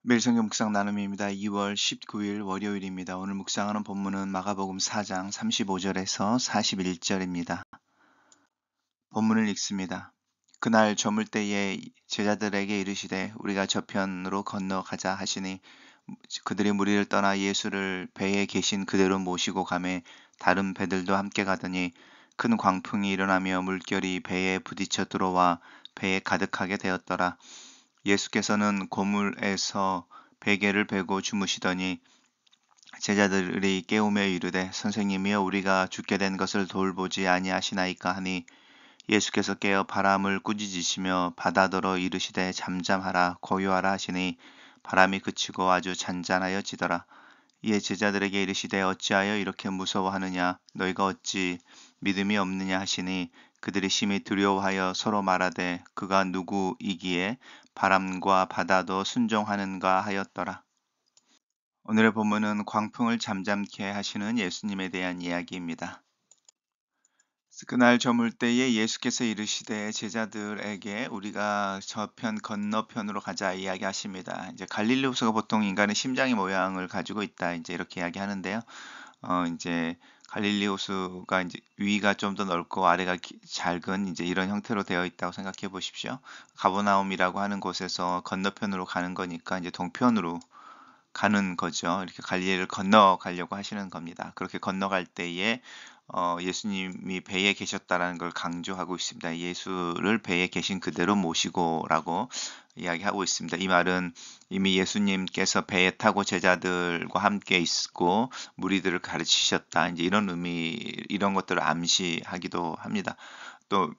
매일 성경 묵상 나눔입니다. 2월 19일 월요일입니다. 오늘 묵상하는 본문은 마가복음 4장 35절에서 41절입니다. 본문을 읽습니다. 그날 저물 때에 제자들에게 이르시되 우리가 저편으로 건너가자 하시니 그들이 무리를 떠나 예수를 배에 계신 그대로 모시고 가매 다른 배들도 함께 가더니 큰 광풍이 일어나며 물결이 배에 부딪혀 들어와 배에 가득하게 되었더라. 예수께서는 고물에서 베개를 베고 주무시더니 제자들이 깨우며 이르되 선생님이여 우리가 죽게 된 것을 돌보지 아니하시나이까 하니 예수께서 깨어 바람을 꾸짖으시며 바다더러 이르시되 잠잠하라 고요하라 하시니 바람이 그치고 아주 잔잔하여지더라. 이에 제자들에게 이르시되 어찌하여 이렇게 무서워하느냐 너희가 어찌 믿음이 없느냐 하시니 그들이 심히 두려워하여 서로 말하되 그가 누구이기에 바람과 바다도 순종하는가 하였더라. 오늘의 본문은 광풍을 잠잠케 하시는 예수님에 대한 이야기입니다. 그날 저물 때에 예수께서 이르시되 제자들에게 우리가 저편 건너편으로 가자 이야기하십니다. 이제 갈릴리호수가 보통 인간의 심장의 모양을 가지고 있다 이제 이렇게 이야기하는데요. 이제 갈릴리 호수가 이제 위가 좀 더 넓고 아래가 작은 이제 이런 형태로 되어 있다고 생각해 보십시오. 가버나움이라고 하는 곳에서 건너편으로 가는 거니까 이제 동편으로 가는 거죠. 이렇게 갈릴리를 건너가려고 하시는 겁니다. 그렇게 건너갈 때에 예수님이 배에 계셨다라는 걸 강조하고 있습니다. 예수를 배에 계신 그대로 모시고라고 이야기하고 있습니다. 이 말은 이미 예수님께서 배에 타고 제자들과 함께 있고 무리들을 가르치셨다. 이제 이런 의미, 이런 것들을 암시하기도 합니다. 또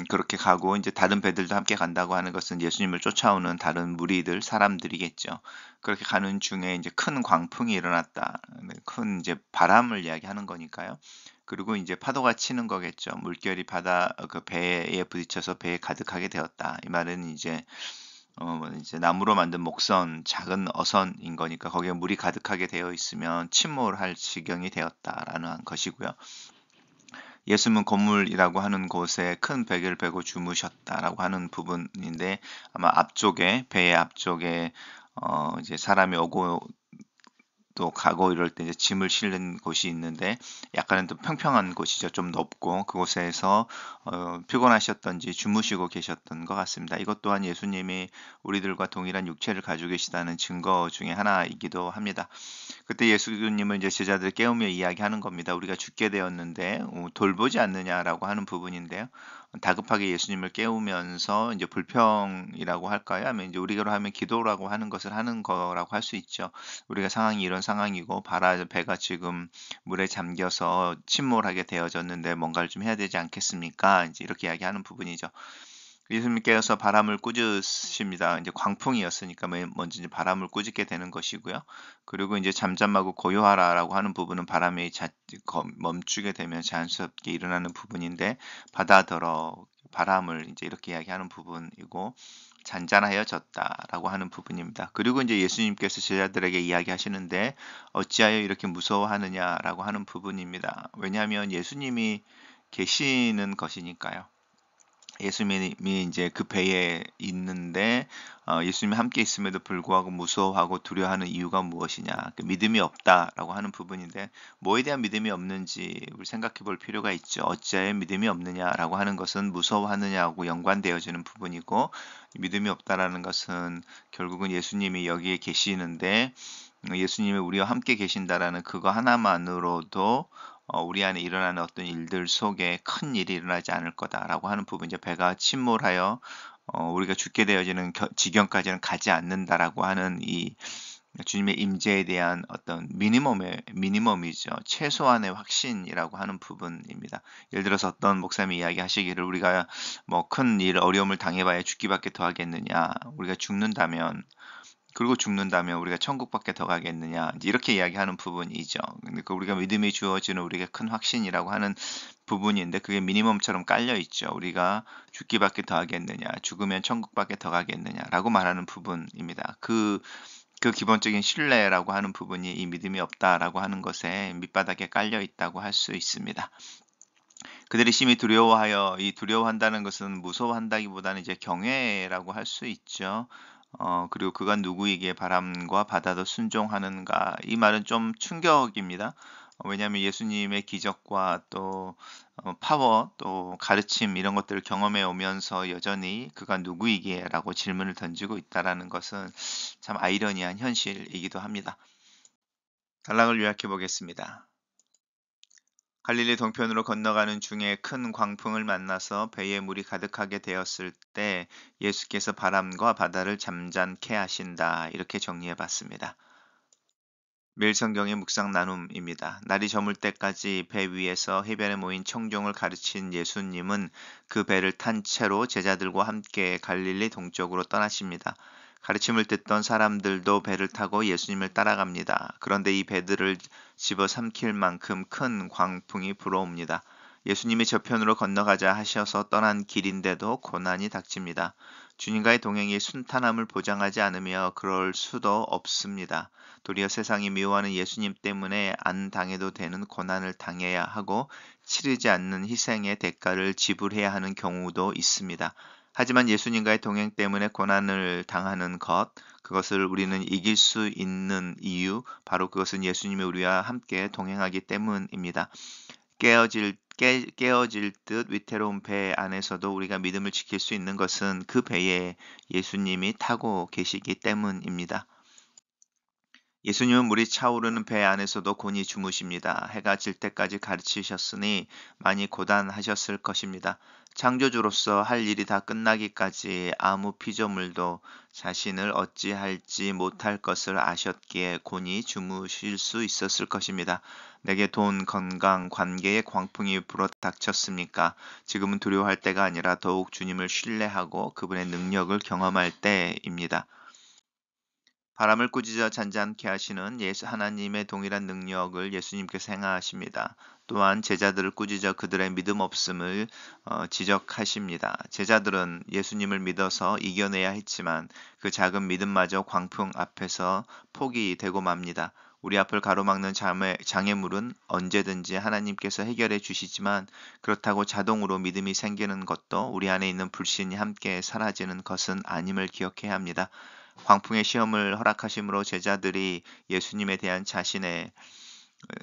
그렇게 가고 이제 다른 배들도 함께 간다고 하는 것은 예수님을 쫓아오는 다른 무리들, 사람들이겠죠. 그렇게 가는 중에 이제 큰 광풍이 일어났다. 네, 큰 이제 바람을 이야기하는 거니까요. 그리고 이제 파도가 치는 거겠죠. 물결이 바다 그 배에 부딪혀서 배에 가득하게 되었다. 이 말은 이제 나무로 만든 목선, 작은 어선인 거니까 거기에 물이 가득하게 되어 있으면 침몰할 지경이 되었다라는 것이고요. 예수님은 건물이라고 하는 곳에 큰 베개를 베고 주무셨다라고 하는 부분인데 아마 앞쪽에 배의 앞쪽에 이제 사람이 오고 또 가고 이럴 때 이제 짐을 실는 곳이 있는데 약간은 또 평평한 곳이죠. 좀 높고 그곳에서 피곤하셨던지 주무시고 계셨던 것 같습니다. 이것 또한 예수님이 우리들과 동일한 육체를 가지고 계시다는 증거 중에 하나이기도 합니다. 그때 예수님은 이제 제자들 깨우며 이야기하는 겁니다. 우리가 죽게 되었는데 돌보지 않느냐라고 하는 부분인데요. 다급하게 예수님을 깨우면서 이제 불평이라고 할까요? 아니면 이제 우리로 하면 기도라고 하는 것을 하는 거라고 할 수 있죠. 우리가 상황이 이런 상황이고 배가 지금 물에 잠겨서 침몰하게 되어졌는데 뭔가를 좀 해야 되지 않겠습니까? 이제 이렇게 이야기하는 부분이죠. 예수님께서 바람을 꾸짖으십니다. 이제 광풍이었으니까 먼저 이제 바람을 꾸짖게 되는 것이고요. 그리고 이제 잠잠하고 고요하라라고 하는 부분은 바람이 멈추게 되면 자연스럽게 일어나는 부분인데 바다더러 바람을 이제 이렇게 이야기하는 부분이고 잔잔하여졌다라고 하는 부분입니다. 그리고 이제 예수님께서 제자들에게 이야기하시는데 어찌하여 이렇게 무서워하느냐라고 하는 부분입니다. 왜냐하면 예수님이 계시는 것이니까요. 예수님이 이제 그 배에 있는데 예수님이 함께 있음에도 불구하고 무서워하고 두려워하는 이유가 무엇이냐? 그 믿음이 없다라고 하는 부분인데 뭐에 대한 믿음이 없는지 우리 생각해 볼 필요가 있죠. 어찌하여 믿음이 없느냐라고 하는 것은 무서워하느냐하고 연관되어지는 부분이고 믿음이 없다라는 것은 결국은 예수님이 여기에 계시는데 예수님이 우리와 함께 계신다라는 그거 하나만으로도 우리 안에 일어나는 어떤 일들 속에 큰 일이 일어나지 않을 거다라고 하는 부분, 이제 배가 침몰하여 우리가 죽게 되어지는 지경까지는 가지 않는다라고 하는 이 주님의 임재에 대한 어떤 미니멈이죠. 최소한의 확신이라고 하는 부분입니다. 예를 들어서 어떤 목사님이 이야기하시기를 우리가 뭐 큰 일, 어려움을 당해봐야 죽기밖에 더 하겠느냐. 우리가 죽는다면 그리고 죽는다면 우리가 천국밖에 더 가겠느냐 이제 이렇게 이야기하는 부분이죠. 근데 그 우리가 믿음이 주어지는 우리가 큰 확신이라고 하는 부분인데 그게 미니멈처럼 깔려 있죠. 우리가 죽기밖에 더 하겠느냐, 죽으면 천국밖에 더 가겠느냐라고 말하는 부분입니다. 그 기본적인 신뢰라고 하는 부분이 이 믿음이 없다라고 하는 것에 밑바닥에 깔려 있다고 할 수 있습니다. 그들이 심히 두려워하여 이 두려워한다는 것은 무서워한다기보다는 이제 경외라고 할 수 있죠. 그리고 그가 누구이기에 바람과 바다도 순종하는가? 이 말은 좀 충격입니다. 왜냐하면 예수님의 기적과 또 파워, 또 가르침 이런 것들을 경험해 오면서 여전히 그가 누구이기에라고 질문을 던지고 있다라는 것은 참 아이러니한 현실이기도 합니다. 단락을 요약해 보겠습니다. 갈릴리 동편으로 건너가는 중에 큰 광풍을 만나서 배에 물이 가득하게 되었을 때 예수께서 바람과 바다를 잠잠케 하신다. 이렇게 정리해 봤습니다. 매일 성경의 묵상 나눔입니다. 날이 저물 때까지 배 위에서 해변에 모인 청중을 가르친 예수님은 그 배를 탄 채로 제자들과 함께 갈릴리 동쪽으로 떠나십니다. 가르침을 듣던 사람들도 배를 타고 예수님을 따라갑니다. 그런데 이 배들을 집어삼킬 만큼 큰 광풍이 불어옵니다. 예수님이 저편으로 건너가자 하셔서 떠난 길인데도 고난이 닥칩니다. 주님과의 동행이 순탄함을 보장하지 않으며 그럴 수도 없습니다. 도리어 세상이 미워하는 예수님 때문에 안 당해도 되는 고난을 당해야 하고 치르지 않는 희생의 대가를 지불해야 하는 경우도 있습니다. 하지만 예수님과의 동행 때문에 고난을 당하는 것, 그것을 우리는 이길 수 있는 이유, 바로 그것은 예수님이 우리와 함께 동행하기 때문입니다. 깨어질 듯 위태로운 배 안에서도 우리가 믿음을 지킬 수 있는 것은 그 배에 예수님이 타고 계시기 때문입니다. 예수님은 물이 차오르는 배 안에서도 곤히 주무십니다. 해가 질 때까지 가르치셨으니 많이 고단하셨을 것입니다. 창조주로서 할 일이 다 끝나기까지 아무 피조물도 자신을 어찌할지 못할 것을 아셨기에 곤히 주무실 수 있었을 것입니다. 내게 돈, 건강, 관계의 광풍이 불어닥쳤습니까? 지금은 두려워할 때가 아니라 더욱 주님을 신뢰하고 그분의 능력을 경험할 때입니다. 바람을 꾸짖어 잔잔케 하시는 하나님의 동일한 능력을 예수님께서 행하십니다. 또한 제자들을 꾸짖어 그들의 믿음 없음을 지적하십니다. 제자들은 예수님을 믿어서 이겨내야 했지만 그 작은 믿음마저 광풍 앞에서 포기되고 맙니다. 우리 앞을 가로막는 장애물은 언제든지 하나님께서 해결해 주시지만 그렇다고 자동으로 믿음이 생기는 것도 우리 안에 있는 불신이 함께 사라지는 것은 아님을 기억해야 합니다. 광풍의 시험을 허락하심으로 제자들이 예수님에 대한 자신의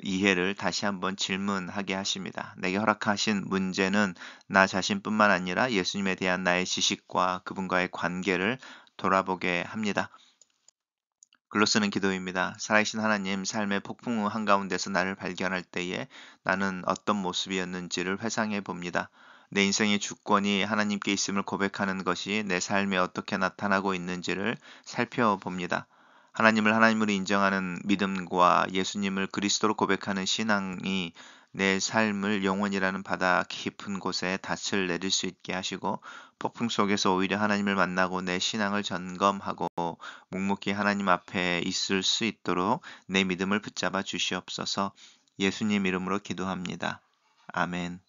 이해를 다시 한번 질문하게 하십니다. 내게 허락하신 문제는 나 자신뿐만 아니라 예수님에 대한 나의 지식과 그분과의 관계를 돌아보게 합니다. 글로 쓰는 기도입니다. 살아계신 하나님, 삶의 폭풍 한가운데서 나를 발견할 때에 나는 어떤 모습이었는지를 회상해 봅니다. 내 인생의 주권이 하나님께 있음을 고백하는 것이 내 삶에 어떻게 나타나고 있는지를 살펴봅니다. 하나님을 하나님으로 인정하는 믿음과 예수님을 그리스도로 고백하는 신앙이 내 삶을 영원이라는 바다 깊은 곳에 닻을 내릴 수 있게 하시고 폭풍 속에서 오히려 하나님을 만나고 내 신앙을 점검하고 묵묵히 하나님 앞에 있을 수 있도록 내 믿음을 붙잡아 주시옵소서. 예수님 이름으로 기도합니다. 아멘.